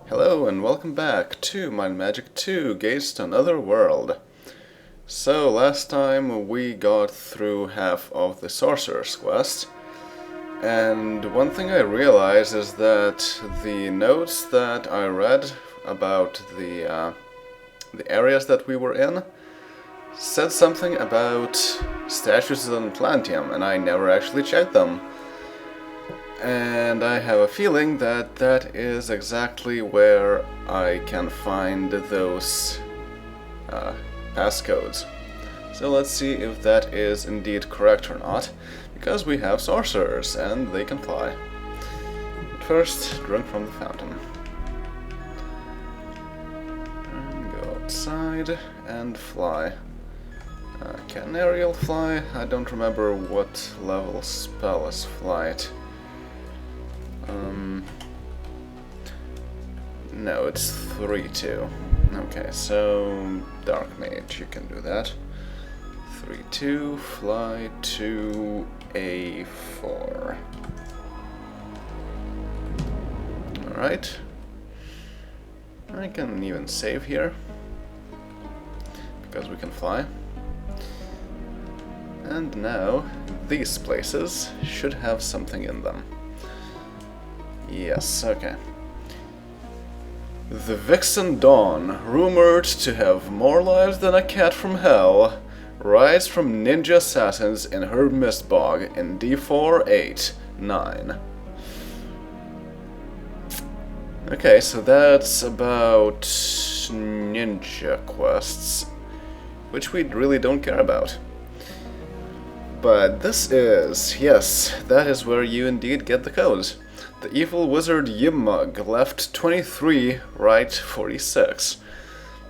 Hello and welcome back to Mind Magic 2, Gaze to Another World. So last time we got through half of the Sorcerer's quest, and one thing I realized is that the notes that I read about the areas that we were in said something about statues in Atlantium, and I never actually checked them. And I have a feeling that that is exactly where I can find those passcodes. So let's see if that is indeed correct or not, because we have sorcerers and they can fly. But first, drink from the fountain. And go outside and fly. Can Aeriel fly? I don't remember what level spell is flight. No, it's 3-2. Okay, so Dark Mage, you can do that. 3-2, fly to A4. Alright. I can even save here, because we can fly. And now, these places should have something in them. Yes, okay. The Vixen Dawn, rumored to have more lives than a cat from hell, rides from ninja assassins in her mist bog in D4-8-9. Okay, so that's about ninja quests, which we really don't care about. But this is, yes, that is where you indeed get the codes. The evil wizard Yimug left 23, right 46.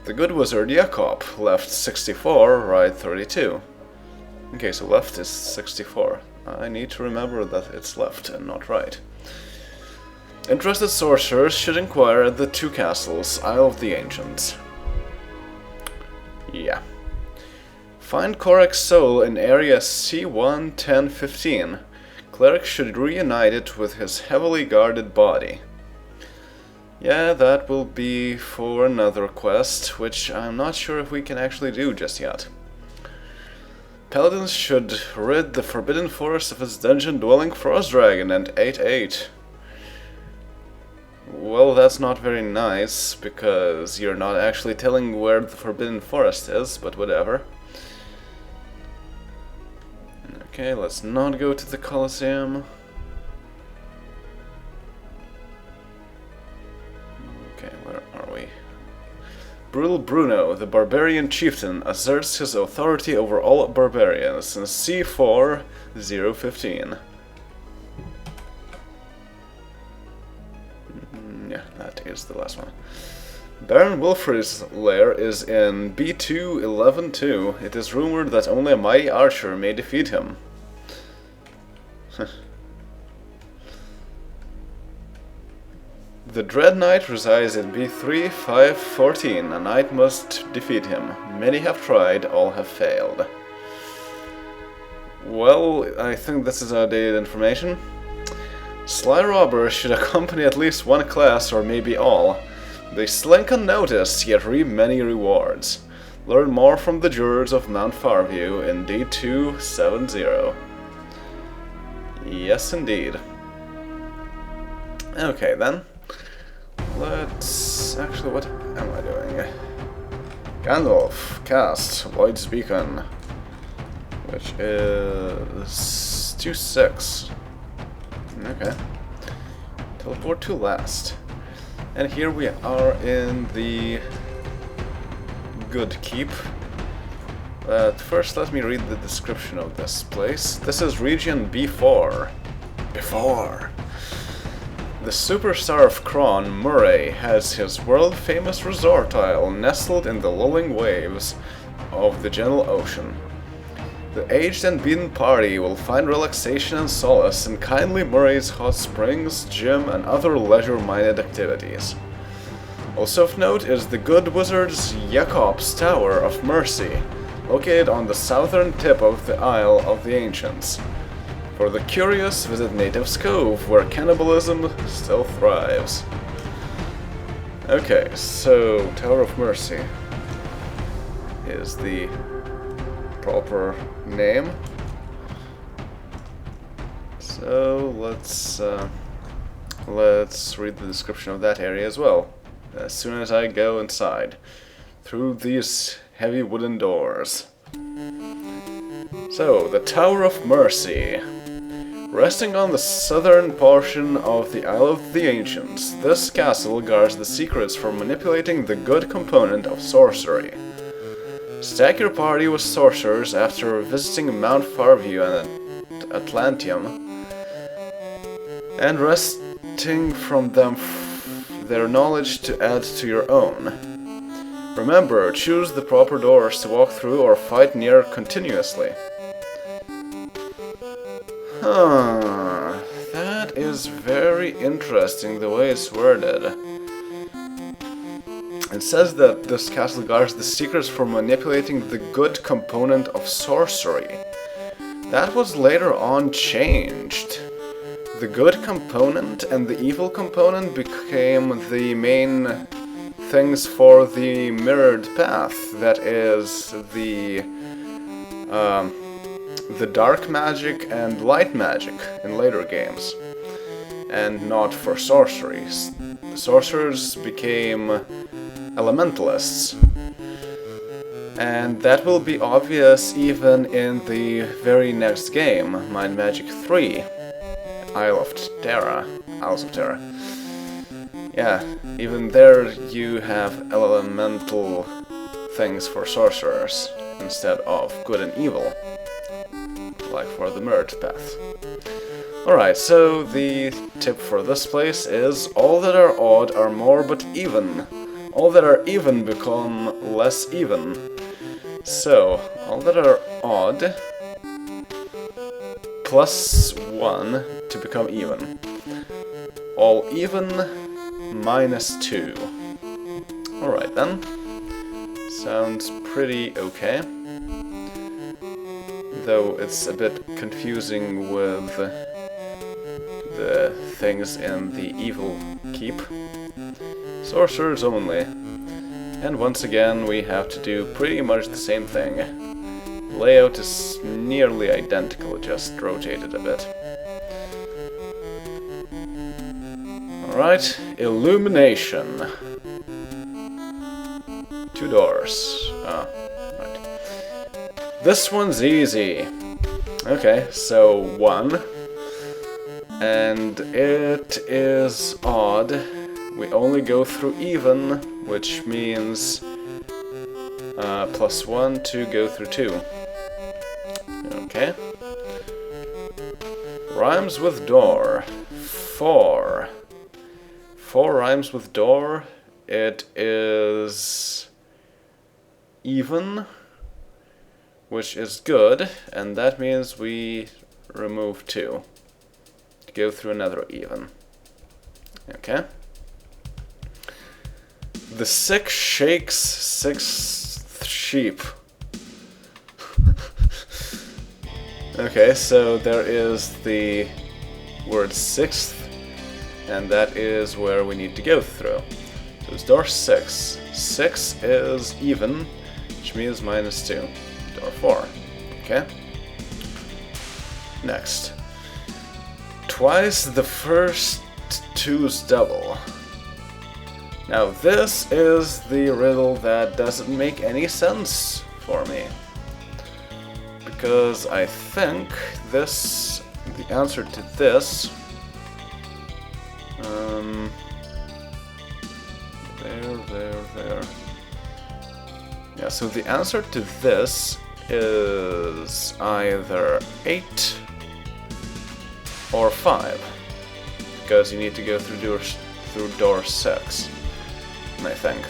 The good wizard Yekop left 64, right 32. Okay, so left is 64. I need to remember that it's left and not right. Interested sorcerers should inquire at the two castles, Isle of the Ancients. Yeah. Find Korak's soul in area C1-10-15. Cleric should reunite it with his heavily guarded body. Yeah, that will be for another quest, which I'm not sure if we can actually do just yet. Paladins should rid the Forbidden Forest of its dungeon-dwelling frost dragon and 8-8. Well, that's not very nice, because you're not actually telling where the Forbidden Forest is, but whatever. Okay, let's not go to the Colosseum. Okay, where are we? Brutal Bruno, the barbarian chieftain, asserts his authority over all barbarians in C4-0-15. Yeah, that is the last one. Baron Wilfrid's lair is in B2-11-2. It is rumored that only a mighty archer may defeat him. The Dread Knight resides in B3-5-14. A knight must defeat him. Many have tried, all have failed. Well, I think this is outdated information. Sly robbers should accompany at least one class or maybe all. They slink unnoticed, yet reap many rewards. Learn more from the jurors of Mount Farview in D2-7-0. Yes, indeed. Okay, then. Let's... Actually, what am I doing? Gandalf, cast Lloyd's Beacon, which is 2-6. Okay. Teleport to last. And here we are in the Good Keep. But first let me read the description of this place. This is region B4. Before. The superstar of Kron, Murray, has his world-famous resort isle nestled in the lulling waves of the gentle ocean. The aged and beaten party will find relaxation and solace in kindly Murray's hot springs, gym, and other leisure-minded activities. Also of note is the good wizard's Yekop's Tower of Mercy, located on the southern tip of the Isle of the Ancients. For the curious, visit Native's Cove, where cannibalism still thrives. Okay, so Tower of Mercy is the proper name. So let's read the description of that area as well. As soon as I go inside, through these heavy wooden doors. So, the Tower of Mercy. Resting on the southern portion of the Isle of the Ancients, this castle guards the secrets for manipulating the good component of sorcery. Stack your party with sorcerers after visiting Mount Farview and Atlantium, and wresting from them their knowledge to add to your own. Remember, choose the proper doors to walk through or fight near continuously. Huh, that is very interesting the way it's worded. It says that this castle guards the secrets for manipulating the good component of sorcery. That was later on changed. The good component and the evil component became the main things for the mirrored path. That is the dark magic and light magic in later games, and not for sorceries. The sorcerers became elementalists, and that will be obvious even in the very next game, Mind Magic 3, Isles of Terra. Yeah, even there you have elemental things for sorcerers instead of good and evil, like for the mirrored path. Alright, so the tip for this place is all that are odd are more but even. All that are even become less even. So, all that are odd plus 1 to become even. All even minus 2. Alright then. Sounds pretty okay. Though it's a bit confusing with the things in the evil keep. Sorcerers only. And once again we have to do pretty much the same thing. Layout is nearly identical, just rotated a bit. Alright, illumination. 2 doors. Ah, right. This one's easy. Okay, so 1. And it is odd. We only go through even, which means plus 1 to go through 2. Okay. Rhymes with door. 4. 4 rhymes with door. It is even, which is good, and that means we remove 2 to go through another even. Okay. The sick shakes 6th sheep. Okay, so there is the word 6th, and that is where we need to go through. So it's door 6. 6 is even, which means minus 2. Door 4. Okay. Next. Twice the first 2's double. Now this is the riddle that doesn't make any sense for me. Because I think this, the answer to this, there. Yeah, so the answer to this is either 8 or 5. Because you need to go through door 6, I think.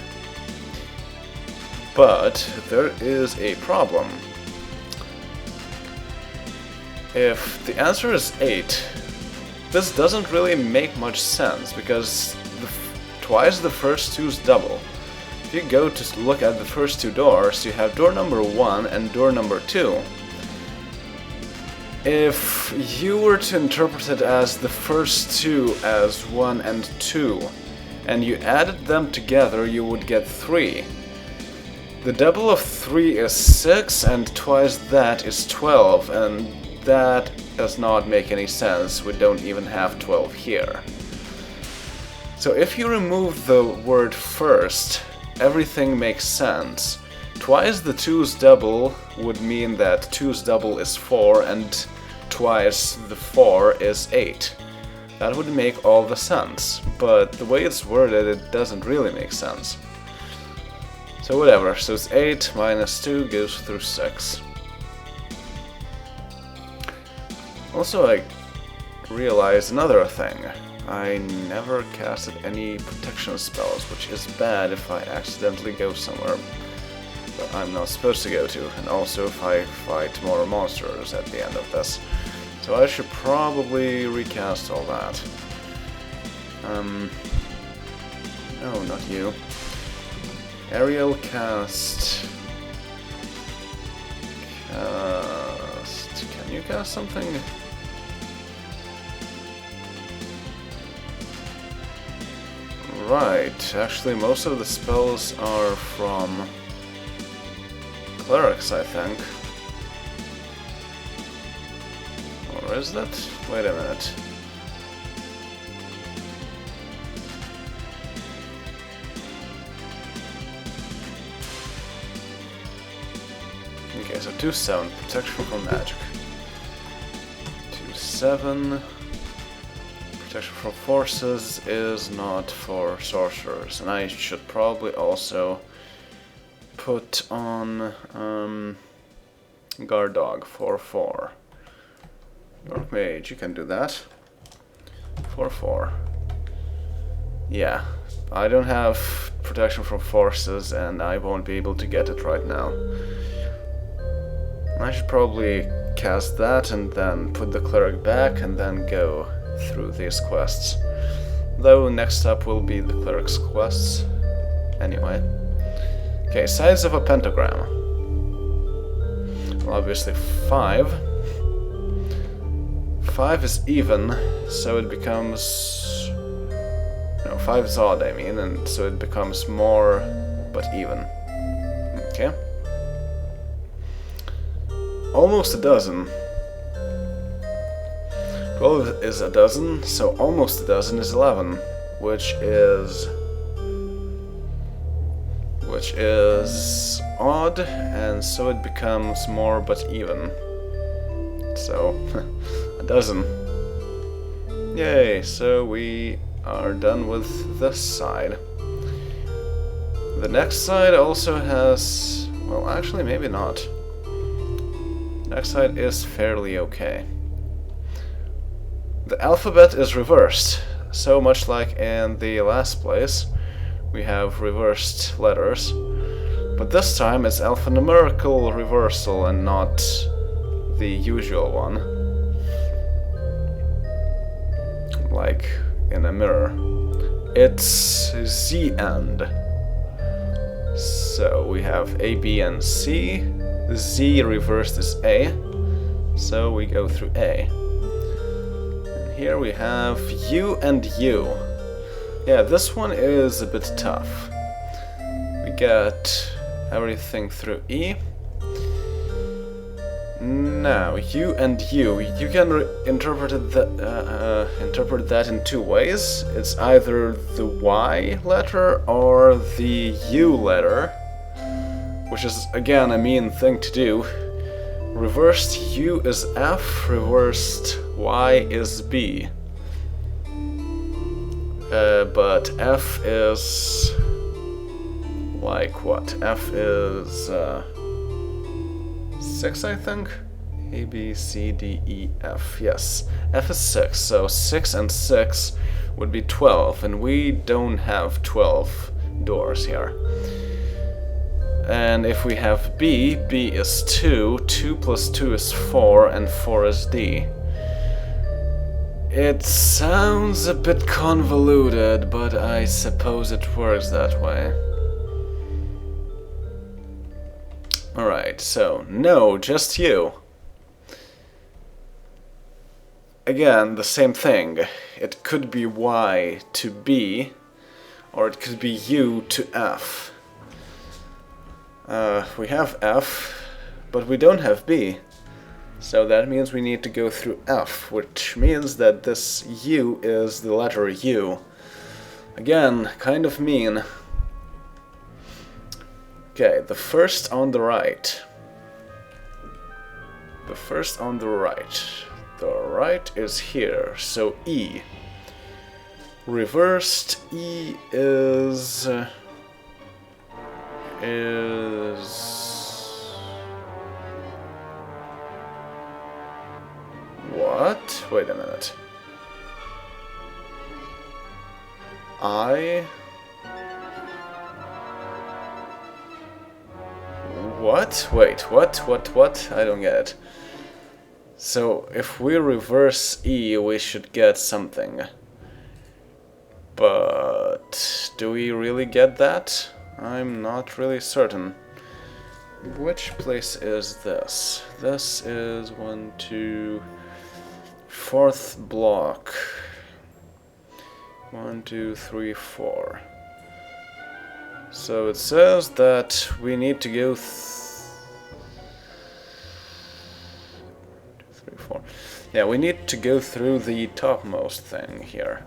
But there is a problem. If the answer is 8, this doesn't really make much sense, because twice the first 2's double. If you go to look at the first 2 doors, you have door number 1 and door number 2. If you were to interpret it as the first 2 as 1 and 2, and you added them together, you would get 3. The double of 3 is 6, and twice that is 12, and that does not make any sense. We don't even have 12 here. So if you remove the word first, everything makes sense. Twice the 2's double would mean that 2's double is 4, and twice the 4 is 8. That would make all the sense, but the way it's worded, it doesn't really make sense. So whatever, so it's 8 minus 2 goes through 6. Also, I realized another thing. I never casted any protection spells, which is bad if I accidentally go somewhere that I'm not supposed to go to, and also if I fight more monsters at the end of this. So I should probably recast all that. No, not you. Aeriel cast... Can you cast something? Right, actually most of the spells are from clerics, I think. Or is that? Wait a minute. Okay, so 2-7, protection from magic. 2-7, protection from forces is not for sorcerers, and I should probably also put on guard dog 4-4. Dark mage, you can do that. 4-4. Yeah, I don't have protection from forces, and I won't be able to get it right now. I should probably cast that and then put the cleric back and then go through these quests. Though next up will be the cleric's quests. Anyway. Okay, size of a pentagram. Well, obviously 5. 5 is even, so it becomes... No, 5 is odd, I mean, and so it becomes more, but even. Okay. Almost a dozen. 12 is a dozen, so almost a dozen is 11, which is odd, and so it becomes more but even. So, a dozen. Yay, so we are done with this side. The next side also has... well, actually, maybe not. Next side is fairly okay. The alphabet is reversed, so much like in the last place, we have reversed letters, but this time it's alphanumerical reversal and not the usual one, like in a mirror. It's Z-end. So we have A, B, and C. Z reversed is A, so we go through A. And here we have U and U. Yeah, this one is a bit tough. We get everything through E. Now, U and U. You can interpret that in two ways. It's either the Y letter or the U letter, which is, again, a mean thing to do. Reversed U is F, reversed Y is B. But F is... like what? F is... 6, I think? A, B, C, D, E, F. Yes, F is 6, so 6 and 6 would be 12, and we don't have 12 doors here. And if we have B, B is 2, 2 plus 2 is 4, and 4 is D. It sounds a bit convoluted, but I suppose it works that way. Alright, so, no, just you. Again, the same thing. It could be Y to B, Or it could be U to F. We have F, but we don't have B. So that means we need to go through F, which means that this U is the letter U. Again, kind of mean. Okay, the first on the right. The first on the right. The right is here, so E. Reversed E is what? Wait a minute. I. What? Wait, what? I don't get it. So, if we reverse E, we should get something. But do we really get that? I'm not really certain. Which place is this? This is 1, 2, 4th block. 1, 2, 3, 4. So it says that we need to go 2, 3, 4. Yeah, we need to go through the topmost thing here.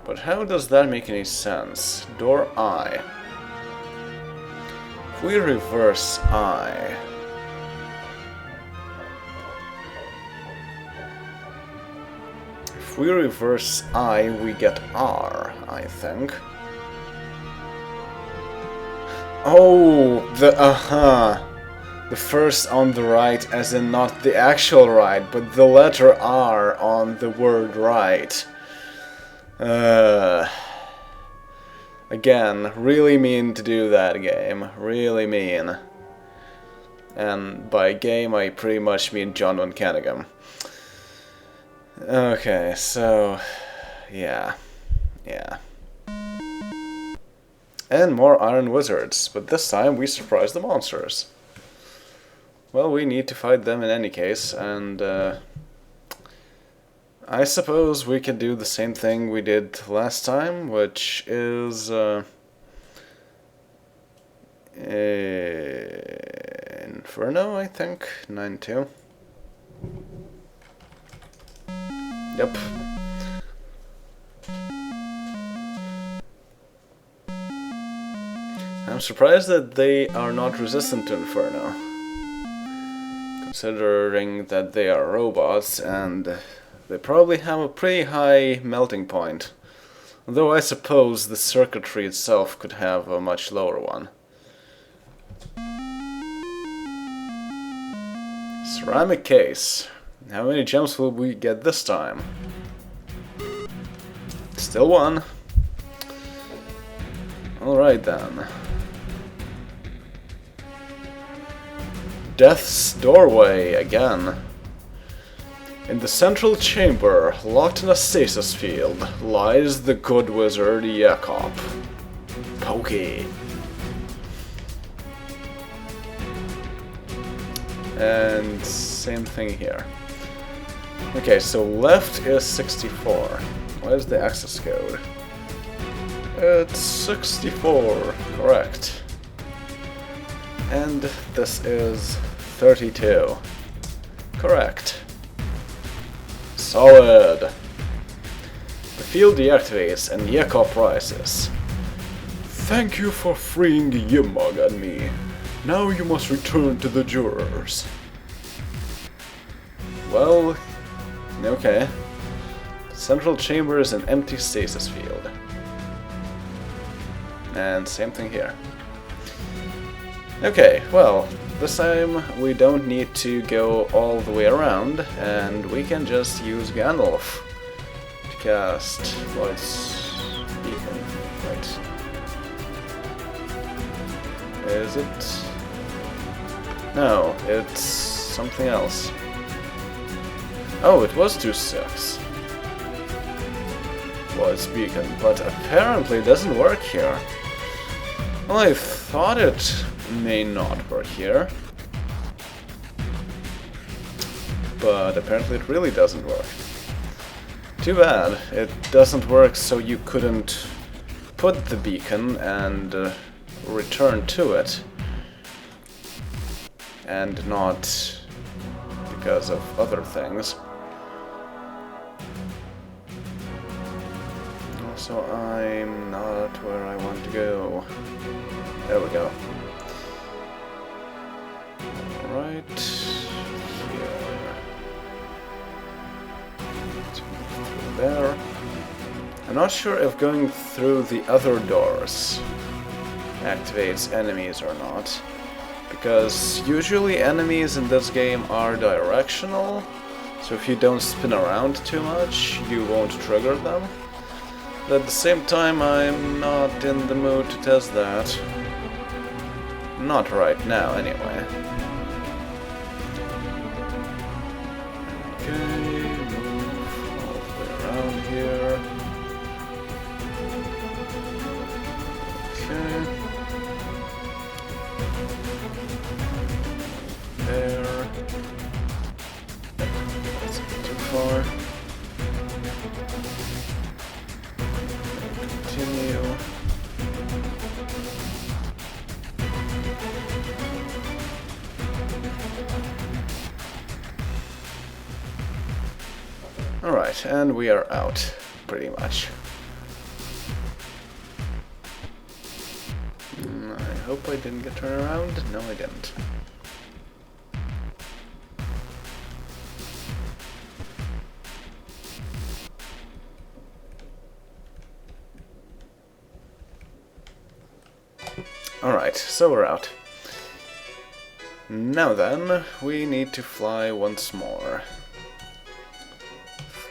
But how does that make any sense? Door I. If we reverse I... If we reverse I, we get R, I think. Oh, the first on the right, as in not the actual right, but the letter R on the word right. Again, really mean to do that game. Really mean. And by game, I pretty much mean John Van Caneghem. Okay, so... yeah. And more Iron Wizards, but this time we surprise the monsters. Well, we need to fight them in any case, and I suppose we could do the same thing we did last time, which is Inferno, I think, 9-2. Yep. I'm surprised that they are not resistant to Inferno, considering that they are robots and they probably have a pretty high melting point, though I suppose the circuitry itself could have a much lower one. Ceramic case. How many gems will we get this time? Still one. Alright then. Death's Doorway again. In the central chamber, locked in a stasis field, lies the good wizard Yekop. Pokey. And same thing here. Okay, so left is 64. What is the access code? It's 64, correct. And this is 32. Correct. Solid. The field deactivates and Yekop rises. Thank you for freeing the Yimog and me. Now you must return to the jurors. Well, okay. Central chamber is an empty stasis field. And same thing here. Okay, well, this time we don't need to go all the way around, and we can just use Gandalf to cast Neut's beacon. Right. Is it? No, it's something else. Oh, it was 2/6. Neut's beacon, but apparently it doesn't work here. Well, I thought it may not work here, but apparently it really doesn't work. Too bad. It doesn't work, so you couldn't put the beacon and return to it, and not because of other things. Also, I'm not where I want to go. There we go. Right here. Through there. I'm not sure if going through the other doors activates enemies or not, because usually enemies in this game are directional, so if you don't spin around too much, you won't trigger them. But at the same time, I'm not in the mood to test that. Not right now, anyway. Okay, move all the way around here. Okay. There. That's too far. Continue. Alright, and we are out, pretty much. I hope I didn't get turned around. No, I didn't. Alright, so we're out. Now then, we need to fly once more.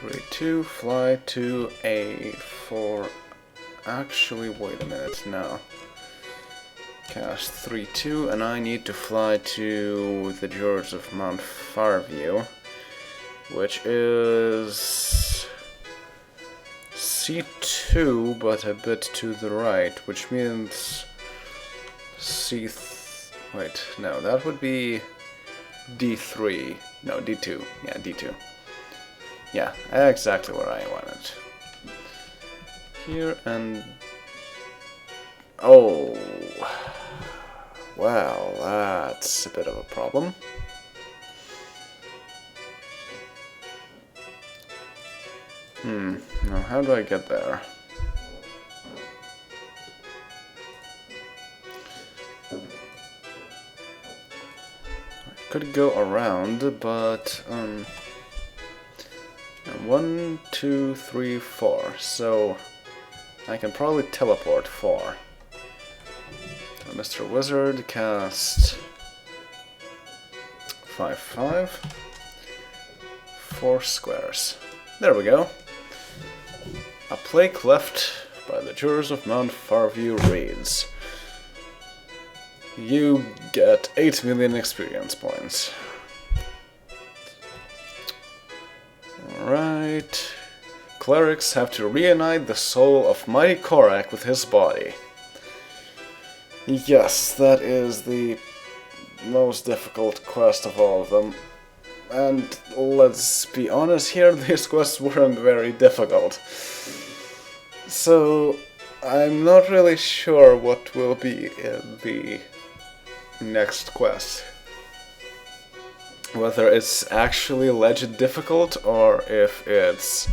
3-2, fly to A4. Actually, wait a minute, no. Cast 3-2, and I need to fly to the Jewels of Mount Farview, which is C2, but a bit to the right, which means wait, no, that would be D3. No, D2. Yeah, D2. Yeah, exactly where I want it. Here and... oh... well, that's a bit of a problem. Now how do I get there? I could go around, but 1, 2, 3, 4. So I can probably teleport 4. So Mr. Wizard, cast 5-5. 4 squares. There we go. A plaque left by the Jurors of Mount Farview reads: you get 8 million experience points. Alright. Clerics have to reunite the soul of mighty Korak with his body. Yes, that is the most difficult quest of all of them. And let's be honest here, these quests weren't very difficult. So I'm not really sure what will be in the next quest. Whether it's actually legit difficult or if it's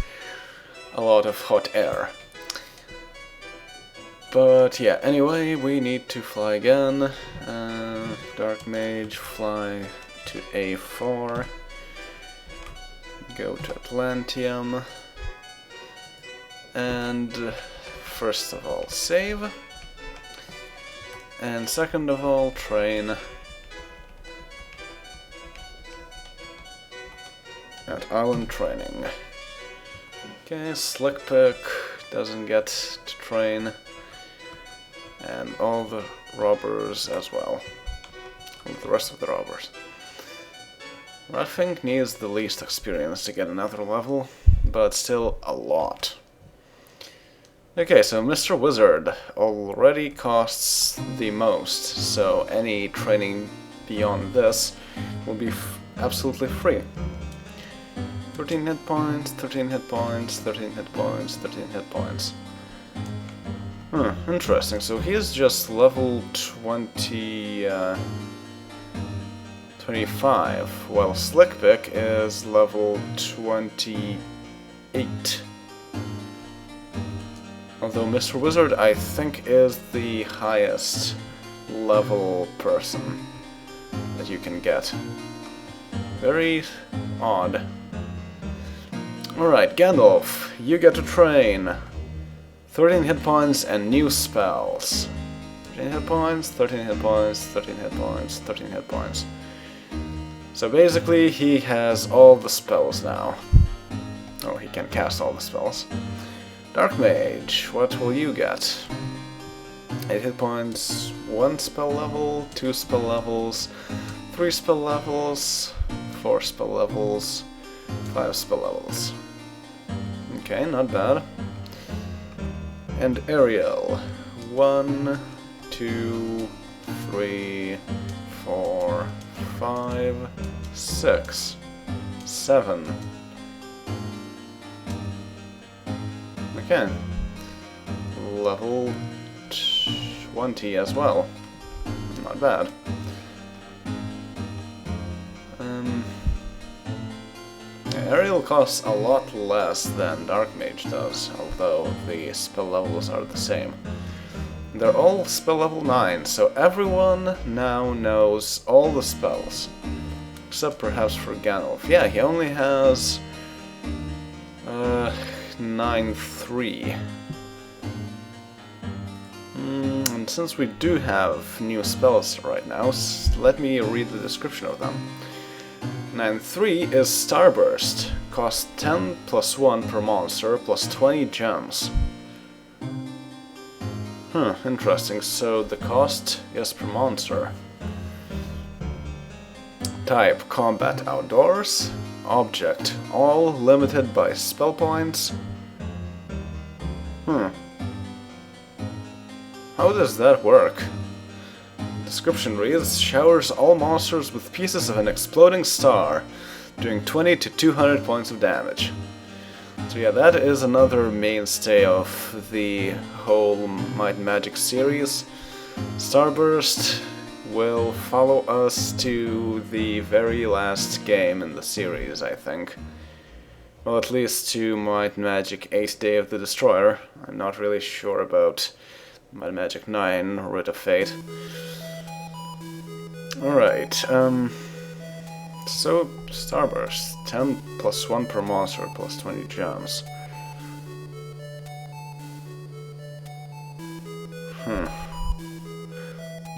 a lot of hot air. But yeah, anyway, we need to fly again. Dark Mage, fly to A4. Go to Atlantium. And first of all, save. And second of all, train at Island Training. Okay, Slickpick doesn't get to train. And all the robbers as well. And the rest of the robbers. Raffink needs the least experience to get another level, but still a lot. Okay, so Mr. Wizard already costs the most, so any training beyond this will be absolutely free. 13 hit points, 13 hit points, 13 hit points, 13 hit points. Interesting. So he is just level 25, while Slickpick is level 28. Although Mr. Wizard, I think, is the highest level person that you can get. Very odd. Alright, Gandalf, you get to train. 13 hit points and new spells. 13 hit points, 13 hit points, 13 hit points, 13 hit points. So basically, he has all the spells now. Oh, he can cast all the spells. Dark Mage, what will you get? 8 hit points, 1 spell level, 2 spell levels, 3 spell levels, 4 spell levels, 5 spell levels. Okay, not bad. And Aeriel, 1, 2, 3, 4, 5, 6, 7. Okay. Level 20 as well. Not bad. Aeriel costs a lot less than Dark Mage does, although the spell levels are the same. They're all spell level 9, so everyone now knows all the spells. Except perhaps for Gandalf. Yeah, he only has 9-3. And since we do have new spells right now, let me read the description of them. 9-3 is Starburst. Costs 10 plus 1 per monster plus 20 gems. Interesting. So the cost is per monster. Type Combat Outdoors. Object all limited by spell points. How does that work? Description reads, showers all monsters with pieces of an exploding star, doing 20 to 200 points of damage. So yeah, that is another mainstay of the whole Might and Magic series. Starburst will follow us to the very last game in the series, I think. Well, at least to Might and Magic 8 Day of the Destroyer. I'm not really sure about Might and Magic 9, Writ of Fate. Alright, so Starburst, 10 plus 1 per monster plus 20 gems.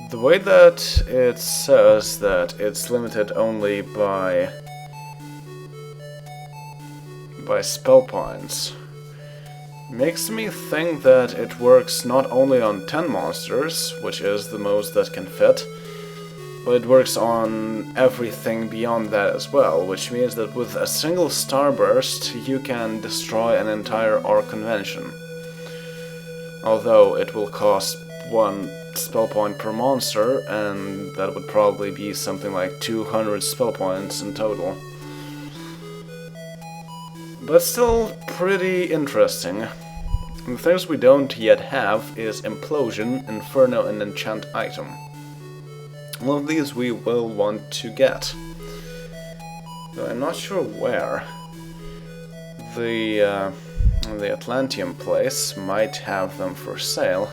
The way that it says that it's limited only by spell points makes me think that it works not only on 10 monsters, which is the most that can fit, but it works on everything beyond that as well, which means that with a single Starburst you can destroy an entire Orc convention. Although it will cost 1 spell point per monster, and that would probably be something like 200 spell points in total. But still pretty interesting. And the things we don't yet have is Implosion, Inferno, and Enchant item. All of these we will want to get. Though I'm not sure where. The Atlanteum place might have them for sale.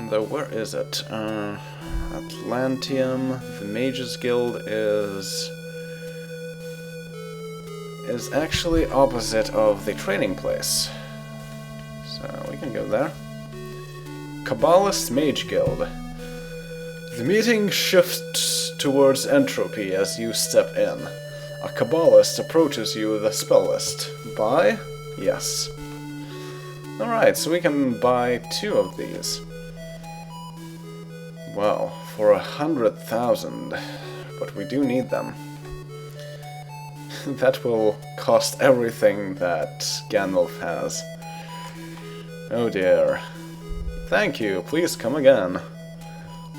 Though where is it? Atlanteum, the Mages Guild is actually opposite of the training place. So we can go there. Kabbalist Mage Guild. The meeting shifts towards entropy as you step in. A Kabbalist approaches you with a spell list. Buy? Yes. Alright, so we can buy 2 of these. Well, for 100,000, but we do need them. That will cost everything that Gandalf has. Oh dear. Thank you, please come again.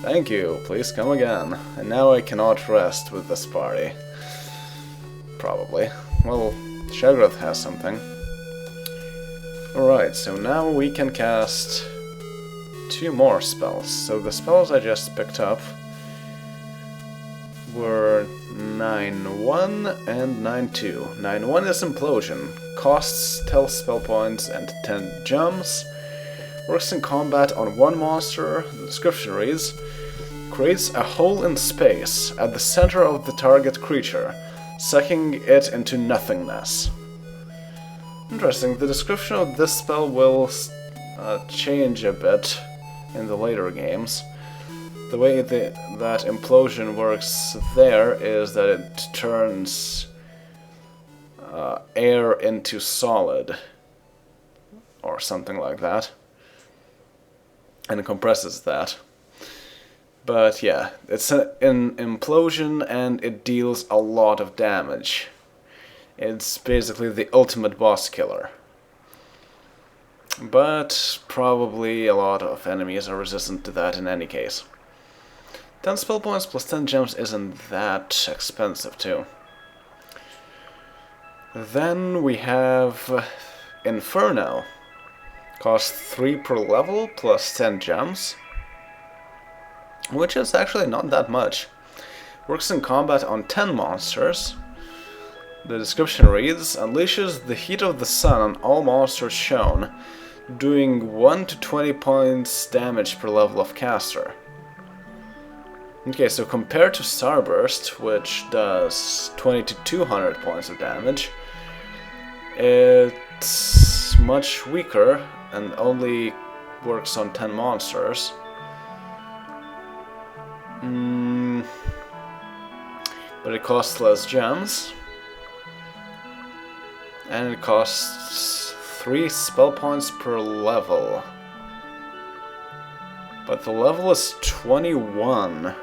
Thank you, please come again. And now I cannot rest with this party. Probably. Well, Shagrath has something. Alright, so now we can cast 2 more spells. So the spells I just picked up were 9-1 and 9-2. 9-1 is Implosion, costs 10 spell points and 10 gems, works in combat on 1 monster. The description reads, creates a hole in space at the center of the target creature, sucking it into nothingness. Interesting, the description of this spell will change a bit in the later games. The way that Implosion works there is that it turns air into solid, or something like that, and it compresses that. But yeah, it's an Implosion and it deals a lot of damage. It's basically the ultimate boss killer. But probably a lot of enemies are resistant to that in any case. 10 spell points plus 10 gems isn't that expensive too. Then we have Inferno. Costs 3 per level plus 10 gems, which is actually not that much. Works in combat on 10 monsters. The description reads, unleashes the heat of the sun on all monsters shown, doing 1 to 20 points damage per level of caster. Okay, so compared to Starburst, which does 20 to 200 points of damage, it's much weaker and only works on 10 monsters. But it costs less gems. And it costs 3 spell points per level. But the level is 21.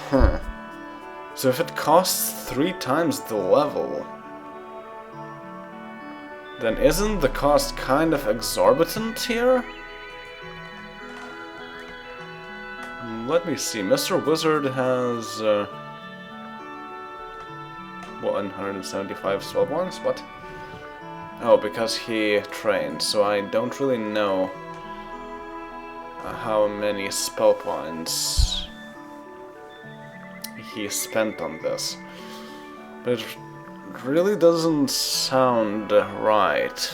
Huh. So if it costs 3 times the level, then isn't the cost kind of exorbitant here? Let me see, Mr. Wizard has 175 spell points? What? Oh, because he trained, so I don't really know how many spell points he spent on this. But it really doesn't sound right.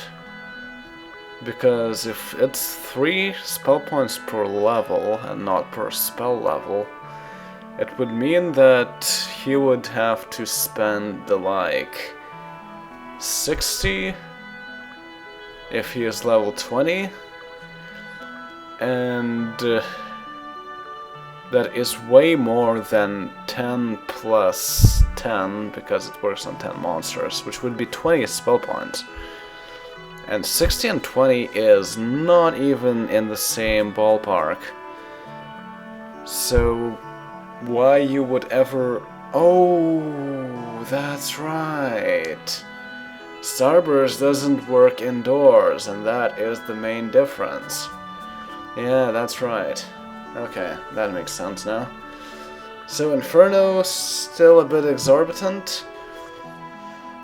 Because if it's 3 spell points per level and not per spell level, it would mean that he would have to spend like 60 if he is level 20, and that is way more than 10 plus 10, because it works on 10 monsters, which would be 20 spell points. And 60 and 20 is not even in the same ballpark. So why you would ever... Oh, that's right. Starburst doesn't work indoors, and that is the main difference. Yeah, that's right. Okay, that makes sense now. So Inferno, still a bit exorbitant.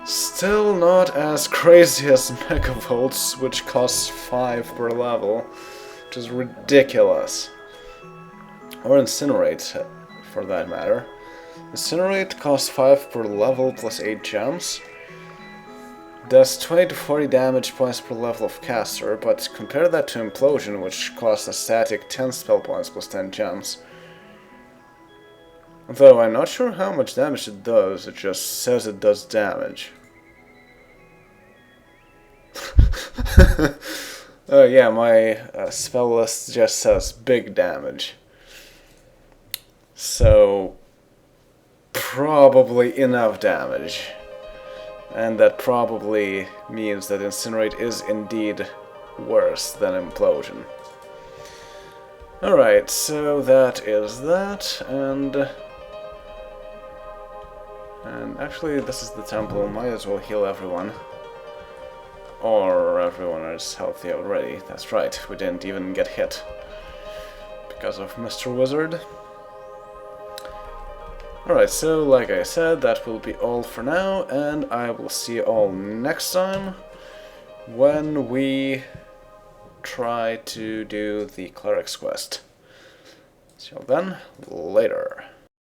Still not as crazy as Megavolts, which costs 5 per level, which is ridiculous. Or Incinerate, for that matter. Incinerate costs 5 per level plus 8 gems. Does 20 to 40 damage points per level of caster, but compare that to Implosion, which costs a static 10 spell points plus 10 gems. Though I'm not sure how much damage it does, it just says it does damage. Yeah, my spell list just says big damage. So, probably enough damage. And that probably means that Incinerate is indeed worse than Implosion. Alright, so that is that, and actually this is the temple, might as well heal everyone. Or everyone is healthy already, that's right, we didn't even get hit because of Mr. Wizard. Alright, so like I said, that will be all for now, and I will see you all next time when we try to do the Cleric's quest. Till then, later.